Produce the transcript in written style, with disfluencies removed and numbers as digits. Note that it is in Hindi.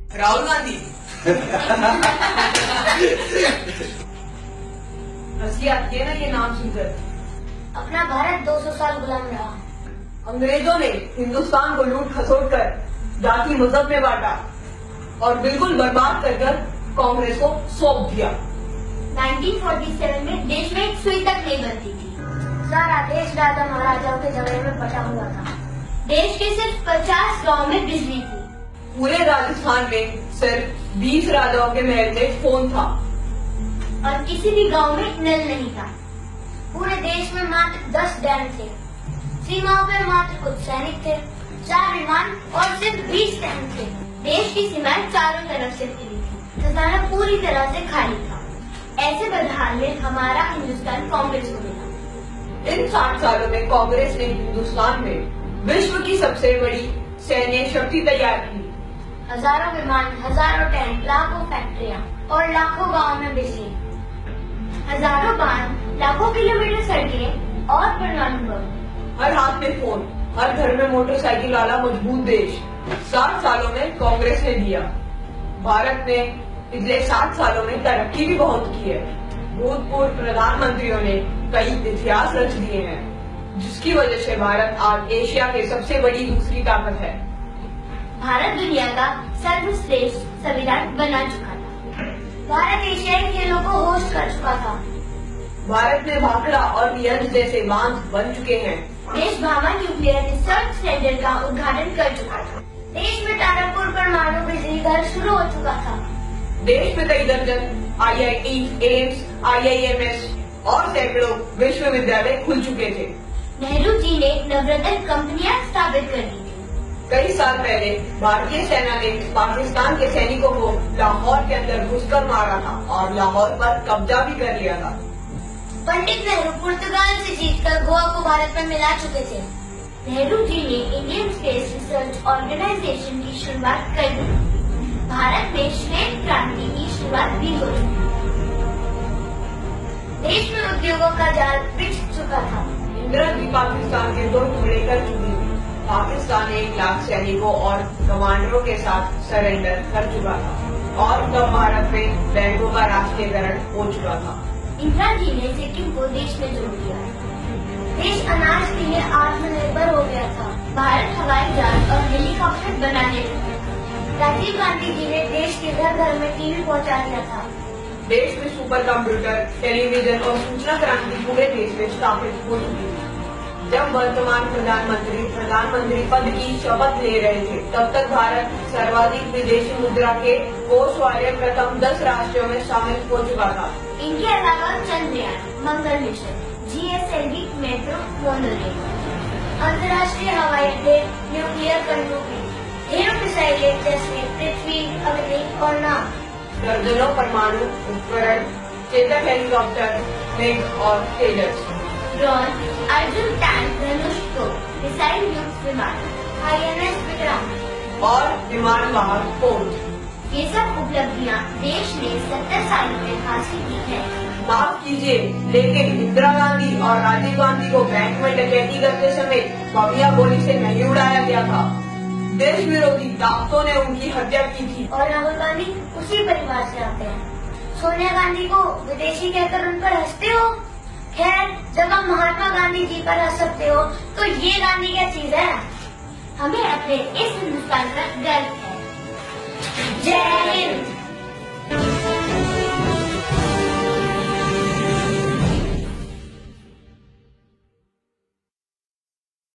राहुल गांधी। हंसी आती है ना ये नाम सुनकर। अपना भारत 200 साल गुलाम रहा। अंग्रेजों ने हिंदुस्तान को लूट खसोट कर जाति मजहब में बांटा और बिल्कुल बर्बाद कर कांग्रेस को सौंप दिया। 1947 में देश में एक सुई तक नहीं बनती थी। सारा देश राजा महाराजाओं के झगड़े में बटा हुआ था। देश के सिर्फ 50 गांव में बिजली थी। पूरे राजस्थान में सिर्फ 20 राजाओं के महल में फोन था और किसी भी गांव में नल नहीं था। पूरे देश में मात्र 10 डैम थे। सीमाओं पर मात्र कुछ सैनिक थे, 4 विमान और सिर्फ 20 टैंक थे। देश की सीमाएं चारों तरफ से घिरी थी। खजाना पूरी तरह से खाली था। ऐसे बदहाल में हमारा हिंदुस्तान कांग्रेस को मिला। इन 60 सालों में कांग्रेस ने हिंदुस्तान में विश्व की सबसे बड़ी सैन्य शक्ति तैयार की। हजारों विमान, हजारों टैंक, लाखों फैक्ट्रियां और लाखों गाँव में बिजली, हजारों बांध, लाखों किलोमीटर सड़कें और परमाणु बम, हर हाथ में फोन, हर घर में मोटरसाइकिल वाला मजबूत देश 60 सालों में कांग्रेस ने दिया। भारत ने पिछले 60 सालों में तरक्की भी बहुत की है। भूतपूर्व प्रधानमंत्रियों ने कई इतिहास रच दिए हैं, जिसकी वजह से भारत आज एशिया के सबसे बड़ी दूसरी ताकत है। भारत दुनिया का सर्वश्रेष्ठ संविधान बना चुका था। भारत एशियाई खेलों को होस्ट कर चुका था। भारत में भाखड़ा और रियंज जैसे बांध बन चुके हैं। देश भामा न्यूक्लियर रिसर्च सेंटर का उद्घाटन कर चुका था। देश में तारापुर परमाणु बिजली घर शुरू हो चुका था। देश में कई दर्जन IIT, एम्स, IIMS और सैकड़ों विश्वविद्यालय खुल चुके थे। नेहरू जी ने नवरत्न कंपनियां स्थापित कर दी थी। कई साल पहले भारतीय सेना ने पाकिस्तान के सैनिकों को लाहौर के अंदर घुसकर मारा था और लाहौर पर कब्जा भी कर लिया था। पंडित नेहरू पुर्तगाल से जीतकर गोवा को भारत में मिला चुके थे। नेहरू जी ने इंडियन स्पेस रिसर्च ऑर्गेनाइजेशन की शुरुआत कर दी। भारत में श्वेत क्रांति की शुरुआत भी हो चुकी। देश में उद्योगों का जाल बिछ चुका था। इंदिरा जी पाकिस्तान के 2 टुकड़े कर चुकी थी। पाकिस्तान 1 लाख सैनिकों और कमांडरों के साथ सरेंडर कर चुका था और तब भारत में बैंकों का राष्ट्रीयकरण हो चुका था। इंदिरा जी ने सिक्किम को देश में जोड़ दिया। देश अनाज के लिए आत्मनिर्भर हो गया था। भारत हवाई जहाज और हेलीकॉप्टर बनाने लगा। राजीव गांधी जी ने देश के घर घर में टीवी पहुंचा दिया था। देश में सुपर कंप्यूटर, टेलीविजन और सूचना क्रांति पूरे देश में स्थापित हो चुकी थी। जब वर्तमान प्रधानमंत्री पद की शपथ ले रहे थे, तब तक भारत सर्वाधिक विदेशी मुद्रा के कोष वाले प्रथम 10 राष्ट्रों में शामिल हो चुका था। इनके अलावा चंद्रयान, मंगल मिशन, GSLV मेट्रो मोनोरेल, अंतर्राष्ट्रीय हवाई अड्डे, न्यूक्लियर पनडुब्बी, ढेरों मिसाइलें जैसे पृथ्वी, अग्नि और नाम, दर्जनों परमाणु उपकरण, चेतक हेलीकॉप्टर, मेघ और तेजस, ड्रोन, अर्जुन टैंक, धनुष तोप, मिसाइल युक्त विमान, INS विक्रम और विमान वाहक पोत। ये सब उपलब्धियां देश ने 70 सालों में हासिल की है। माफ कीजिए, लेकिन इंदिरा गांधी और राजीव गांधी को बैंक में डकैती करते समय बमिया गोली से नहीं उड़ाया गया था। देश विरोधी ताकतों ने उनकी हत्या की थी। और राहुल गांधी उसी परिवार से आते हैं। सोनिया गांधी को विदेशी कहकर उन पर हंसते हो। खैर, जब आप महात्मा गांधी जी पर हंस सकते हो, तो ये गांधी क्या चीज है। हमें अपने इस हिंदुस्तान पर गर्व है। जय